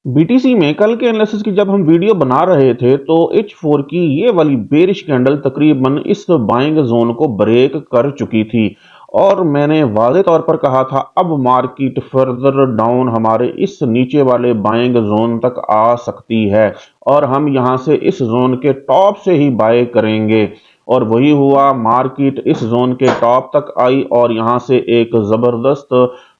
BTC में कल के एनालिसिस की जब हम वीडियो बना रहे थे तो H4 की ये वाली बेरिश कैंडल तकरीबन इस बाइंग जोन को ब्रेक कर चुकी थी और मैंने वाज़े तौर पर कहा था अब मार्केट फर्दर डाउन हमारे इस नीचे वाले बाइंग जोन तक आ सकती है और हम यहां से इस जोन के टॉप से ही बाय करेंगे। और वही हुआ, मार्केट इस जोन के टॉप तक आई और यहां से एक जबरदस्त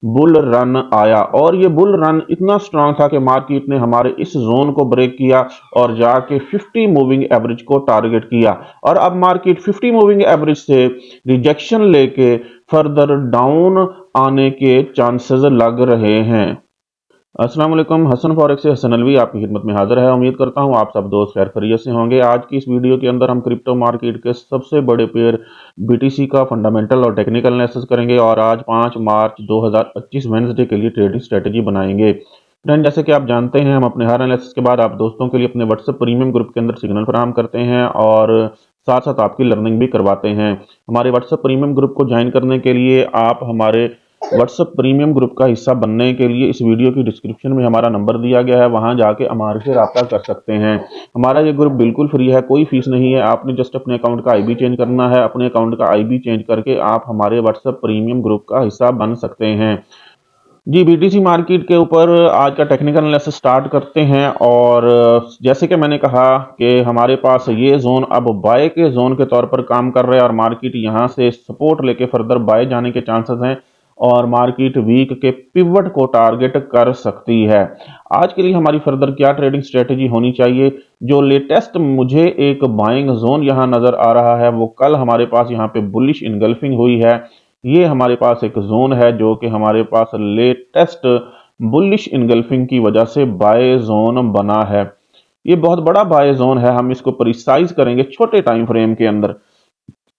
बुल रन आया और ये बुल रन इतना स्ट्रांग था कि मार्केट ने हमारे इस जोन को ब्रेक किया और जाके 50 मूविंग एवरेज को टारगेट किया और अब मार्केट 50 मूविंग एवरेज से रिजेक्शन लेके फर्दर डाउन आने के चांसेस लग रहे हैं। अस्सलाम वालेकुम, हसन फॉरेक्स से हसन अलवी आपकी खिदमत में हाजिर है। उम्मीद करता हूं आप सब दोस्त खैर खैरियत से होंगे। आज की इस वीडियो के अंदर हम क्रिप्टो मार्केट के सबसे बड़े पेयर बीटीसी का फंडामेंटल और टेक्निकल एनालिसिस करेंगे और आज 5 मार्च 2025 वेडनेसडे के लिए ट्रेडिंग स्ट्रेटेजी बनाएंगे। फ्रेंड, जैसे कि आप जानते हैं हम अपने हर एनालिसिस के बाद आप दोस्तों के लिए अपने व्हाट्सएप प्रीमियम ग्रुप के अंदर सिग्नल फराहम करते हैं और साथ साथ आपकी लर्निंग भी करवाते हैं। हमारे व्हाट्सएप प्रीमियम ग्रुप को ज्वाइन करने के लिए आप हमारे व्हाट्सएप प्रीमियम ग्रुप का हिस्सा बनने के लिए इस वीडियो की डिस्क्रिप्शन में हमारा नंबर दिया गया है, वहां जाके हमारे से रब्ता कर सकते हैं। हमारा ये ग्रुप बिल्कुल फ्री है, कोई फीस नहीं है। आपने जस्ट अपने अकाउंट का आईबी चेंज करना है, अपने अकाउंट का आईबी चेंज करके आप हमारे व्हाट्सएप प्रीमियम ग्रुप का हिस्सा बन सकते हैं। जी, बीटीसी मार्केट के ऊपर आज का टेक्निकल एनालिसिस स्टार्ट करते हैं और जैसे कि मैंने कहा कि हमारे पास ये जोन अब बाय के जोन के तौर पर काम कर रहा है और मार्केट यहां से सपोर्ट लेके फर्दर बाय जाने के चांसेस हैं और मार्केट वीक के पिवट को टारगेट कर सकती है। आज के लिए हमारी फर्दर क्या ट्रेडिंग स्ट्रेटेजी होनी चाहिए? जो लेटेस्ट मुझे एक बाइंग जोन यहां नजर आ रहा है वो कल हमारे पास यहां पे बुलिश इनगल्फिंग हुई है। ये हमारे पास एक जोन है जो कि हमारे पास लेटेस्ट बुलिश इनगल्फिंग की वजह से बाय जोन बना है। ये बहुत बड़ा बाय जोन है, हम इसको प्रिसाइज करेंगे छोटे टाइम फ्रेम के अंदर।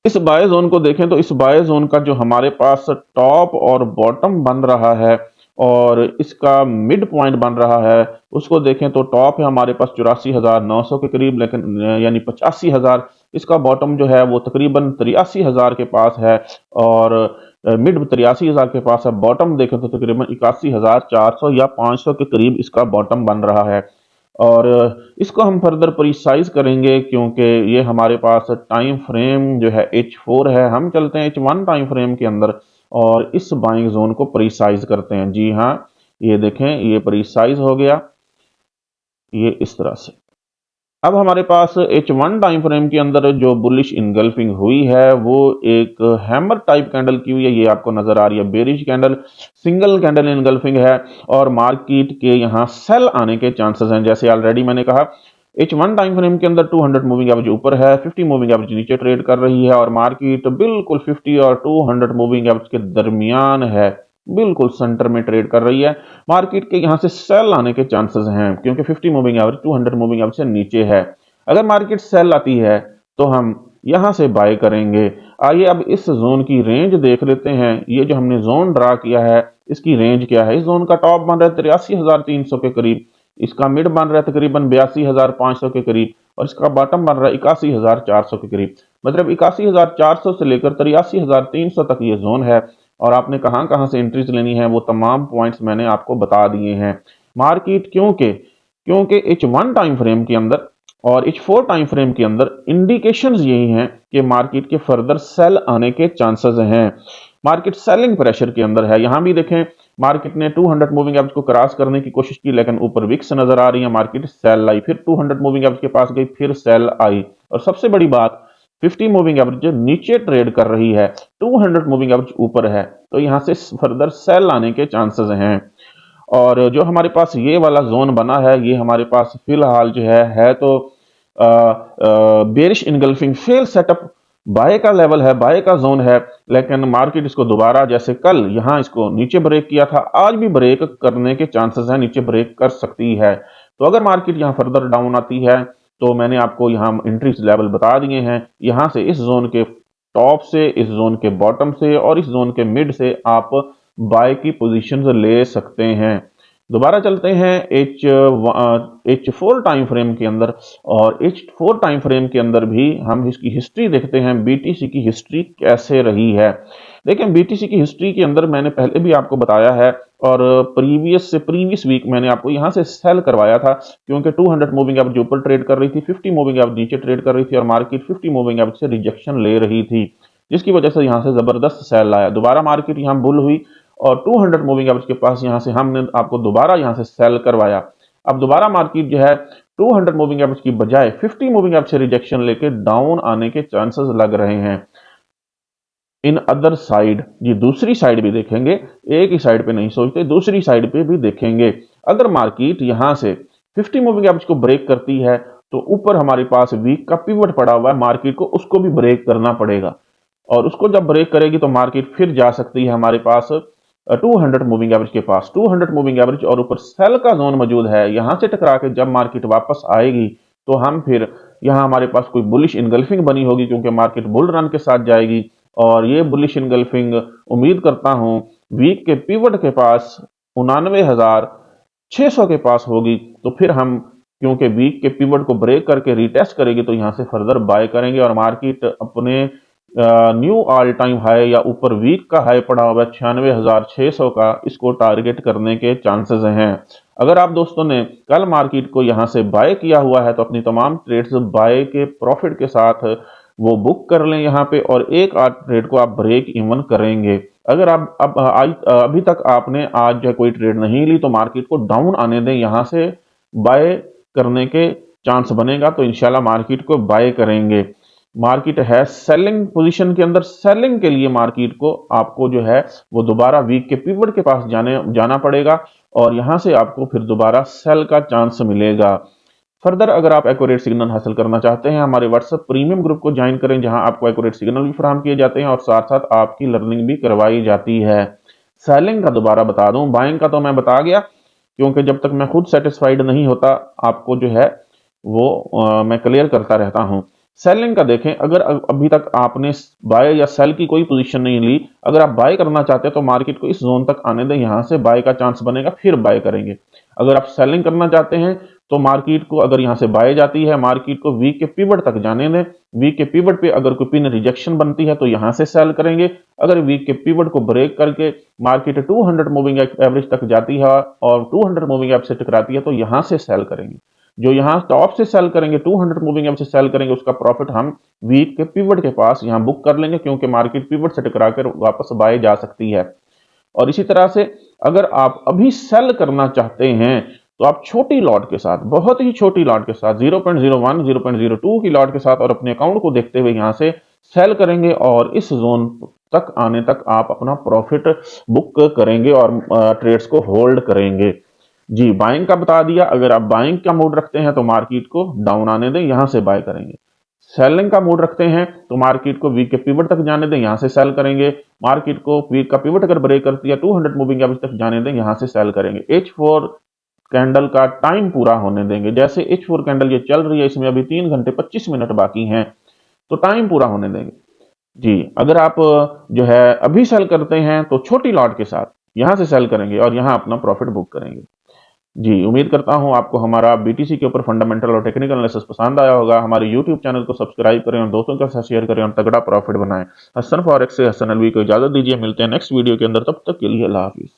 इस बाय जोन को देखें तो इस बाय जोन का जो हमारे पास टॉप और बॉटम बन रहा है और इसका मिड पॉइंट बन रहा है, उसको देखें तो टॉप है हमारे पास 84,900 के करीब, लेकिन यानी 85,000। इसका बॉटम जो है वो तकरीबन 83,000 के पास है और मिड 83,000 के पास है। बॉटम देखें तो तकरीबन 81,400 या 500 के करीब इसका बॉटम बन रहा है और इसको हम फर्दर प्रिसाइज करेंगे क्योंकि ये हमारे पास टाइम फ्रेम जो है H4 है। हम चलते हैं H1 टाइम फ्रेम के अंदर और इस बाइंग जोन को प्रिसाइज करते हैं। जी हाँ, ये देखें, ये प्रिसाइज हो गया, ये इस तरह से। अब हमारे पास H1 टाइम फ्रेम के अंदर जो बुलिश इनगल्फिंग हुई है वो एक हैमर टाइप कैंडल की हुई है। ये आपको नजर आ रही है bearish candle, single candle engulfing है और मार्केट के यहाँ सेल आने के चांसेस हैं। जैसे ऑलरेडी मैंने कहा, H1 टाइम फ्रेम के अंदर 200 मूविंग एवरेज ऊपर है, 50 मूविंग एवरेज नीचे ट्रेड कर रही है और मार्केट बिल्कुल 50 और 200 मूविंग एवरेज के दरमियान है, बिल्कुल सेंटर में ट्रेड कर रही है। मार्केट के यहां से सेल आने के चांसेस हैं क्योंकि 50 मूविंग एवरेज 200 मूविंग एवरेज से नीचे है। अगर मार्केट सेल आती है तो हम यहां से बाय करेंगे। आइए अब इस जोन की रेंज देख लेते हैं। ये जो हमने जोन ड्रा किया है इसकी रेंज क्या है? इस जोन का टॉप बन रहा है 83,300 के करीब, इसका मिड बन रहा है तकरीबन 82,500 के करीब और इसका बॉटम बन रहा है 81,400 के करीब। मतलब 81,400 से लेकर 83,300 तक ये जोन है और आपने कहां कहां से एंट्रीज लेनी है वो तमाम पॉइंट्स मैंने आपको बता दिए हैं। मार्केट क्योंकि क्योंकि H1 टाइम फ्रेम के अंदर और H4 टाइम फ्रेम के अंदर इंडिकेशंस यही हैं कि मार्केट के फर्दर सेल आने के चांसेस हैं। मार्केट सेलिंग प्रेशर के अंदर है। यहां भी देखें, मार्केट ने 200 मूविंग एवरेज को क्रॉस करने की कोशिश की लेकिन ऊपर विक्स नजर आ रही है, मार्केट सेल आई, फिर 200 मूविंग एवरेज के पास गई, फिर सेल आई और सबसे बड़ी बात 50 मूविंग एवरेज नीचे ट्रेड कर रही है, 200 मूविंग एवरेज ऊपर है, तो यहां से फर्दर सेल आने के चांसेस हैं। और जो हमारे पास ये वाला जोन बना है ये हमारे पास फिलहाल जो है तो bearish engulfing fail setup buy का लेवल है, बाय का जोन है, लेकिन मार्केट इसको दोबारा जैसे कल यहां इसको नीचे ब्रेक किया था आज भी ब्रेक करने के चांसेस हैं, नीचे ब्रेक कर सकती है। तो अगर मार्केट यहां फर्दर डाउन आती है तो मैंने आपको यहां एंट्री लेवल बता दिए हैं। यहां से इस जोन के टॉप से, इस जोन के बॉटम से और इस जोन के मिड से आप बाय की पोजीशंस ले सकते हैं। दोबारा चलते हैं H4 टाइम फ्रेम के अंदर और H4 टाइम फ्रेम के अंदर भी हम इसकी हिस्ट्री देखते हैं, बीटीसी की हिस्ट्री कैसे रही है। लेकिन बीटीसी की हिस्ट्री के अंदर मैंने पहले भी आपको बताया है और प्रीवियस वीक मैंने आपको यहाँ से सेल करवाया था, क्योंकि 200 मूविंग एवरेज ऊपर ट्रेड कर रही थी, 50 मूविंग एवरेज नीचे ट्रेड कर रही थी और मार्केट 50 मूविंग एवरेज से रिजेक्शन ले रही थी, जिसकी वजह से यहाँ से जबरदस्त सेल आया। दोबारा मार्केट यहाँ बुल हुई और 200 मूविंग एवरेज के पास यहाँ से हमने आपको दोबारा यहाँ से सेल करवाया। अब दोबारा मार्केट जो है 200 मूविंग एवरेज की बजाय 50 मूविंग एवरेज से रिजेक्शन लेके डाउन आने के चांसेस लग रहे हैं। इन अदर साइड, जी दूसरी साइड भी देखेंगे, एक ही साइड पे नहीं सोचते, दूसरी साइड पे भी देखेंगे। अगर मार्केट यहां से 50 मूविंग एवरेज को ब्रेक करती है तो ऊपर हमारे पास वीक का पिवट पड़ा हुआ है, मार्केट को उसको भी ब्रेक करना पड़ेगा और उसको जब ब्रेक करेगी तो मार्केट फिर जा सकती है हमारे पास 200 मूविंग एवरेज के पास। 200 मूविंग एवरेज और ऊपर सेल का जोन मौजूद है, यहां से टकरा के जब मार्केट वापस आएगी तो हम फिर यहां हमारे पास कोई बुलिश इनगल्फिंग बनी होगी, क्योंकि मार्केट बुल रन के साथ जाएगी और ये बुलिश इनगल्फिंग उम्मीद करता हूं वीक के पिवट के पास 99,600 के पास होगी। तो फिर हम, क्योंकि वीक के पिवट को ब्रेक करके रीटेस्ट करेगी, तो यहां से फर्दर बाय करेंगे और मार्केट अपने न्यू ऑल टाइम हाई या ऊपर वीक का हाई पड़ा हुआ है 96,600 का, इसको टारगेट करने के चांसेस हैं। अगर आप दोस्तों ने कल मार्केट को यहां से बाय किया हुआ है तो अपनी तमाम ट्रेड्स बाय के प्रॉफिट के साथ वो बुक कर लें यहाँ पे और एक आध ट्रेड को आप ब्रेक इवन करेंगे। अगर आप अभी तक आपने आज जो कोई ट्रेड नहीं ली तो मार्केट को डाउन आने दें, यहाँ से बाय करने के चांस बनेगा तो इंशाल्लाह मार्केट को बाय करेंगे। मार्केट है सेलिंग पोजीशन के अंदर, सेलिंग के लिए मार्केट को आपको जो है वो दोबारा वीक के पिवट के पास जाना पड़ेगा और यहां से आपको फिर दोबारा सेल का चांस मिलेगा। फर्दर अगर आप एक्यूरेट सिग्नल हासिल करना चाहते हैं, हमारे व्हाट्सएप प्रीमियम ग्रुप को ज्वाइन करें, जहां आपको एक्यूरेट सिग्नल भी फराहम किए जाते हैं और साथ साथ आपकी लर्निंग भी करवाई जाती है। सेलिंग का दोबारा बता दूं, बाइंग का तो मैं बता गया, क्योंकि जब तक मैं खुद सेटिस्फाइड नहीं होता आपको जो है वो मैं क्लियर करता रहता हूं। सेलिंग का देखें, अगर अभी तक आपने बाय या सेल की कोई पोजीशन नहीं ली, अगर आप बाय करना चाहते हैं तो मार्केट को इस जोन तक आने दें, यहां से बाय का चांस बनेगा, फिर बाय करेंगे। अगर आप सेलिंग करना चाहते हैं तो मार्केट को अगर यहां से बाय जाती है, मार्केट को वीक के पिवट तक जाने दें, वीक के पिवट पे अगर कोई पिन रिजेक्शन बनती है तो यहां से सेल करेंगे। अगर वीक के पिवट को ब्रेक करके मार्केट 200 मूविंग एवरेज तक जाती है और 200 मूविंग एवरेज से टकराती है तो यहां से सेल करेंगे। जो यहां टॉप से सेल करेंगे, 200 मूविंग एवरेज से सेल करेंगे, उसका प्रॉफिट हम वीक के पिवट के पास यहां बुक कर लेंगे, क्योंकि मार्केट पिवट से टकरा कर वापस बाय जा सकती है। और इसी तरह से अगर आप अभी सेल करना चाहते हैं तो आप छोटी लॉट के साथ, बहुत ही छोटी लॉट के साथ 0.01 0.02 की लॉट के साथ और अपने अकाउंट को देखते हुए यहां से सेल करेंगे और इस जोन तक आने तक आप अपना प्रॉफिट बुक करेंगे और ट्रेड्स को होल्ड करेंगे। जी बाइंग का बता दिया, अगर आप बाइंग का मूड रखते हैं तो मार्केट को डाउन आने दें, यहां से बाय करेंगे। सेलिंग का मूड रखते हैं तो मार्केट को वीक के पिवट तक जाने दें, यहां से सेल करेंगे। मार्केट को वीक का पिवट अगर ब्रेक करती है 200 मूविंग एवरेज तक जाने दें, यहां से सेल करेंगे। H4 कैंडल का टाइम पूरा होने देंगे, जैसे H4 कैंडल ये चल रही है, इसमें अभी 3 घंटे 25 मिनट बाकी हैं, तो टाइम पूरा होने देंगे। जी अगर आप जो है अभी सेल करते हैं तो छोटी लॉट के साथ यहां से सेल करेंगे और यहां अपना प्रॉफिट बुक करेंगे। जी उम्मीद करता हूं आपको हमारा बीटीसी के ऊपर फंडामेंटल और टेक्निकल एनालिसिस पसंद आया होगा। हमारे यूट्यूब चैनल को सब्सक्राइब करें और दोस्तों के साथ शेयर करें और तगड़ा प्रॉफिट बनाएं। हसन फॉरेक्स से हसन अलवी को इजाजत दीजिए, मिलते हैं नेक्स्ट वीडियो के अंदर, तब तक के लिए अल्लाह हाफिज।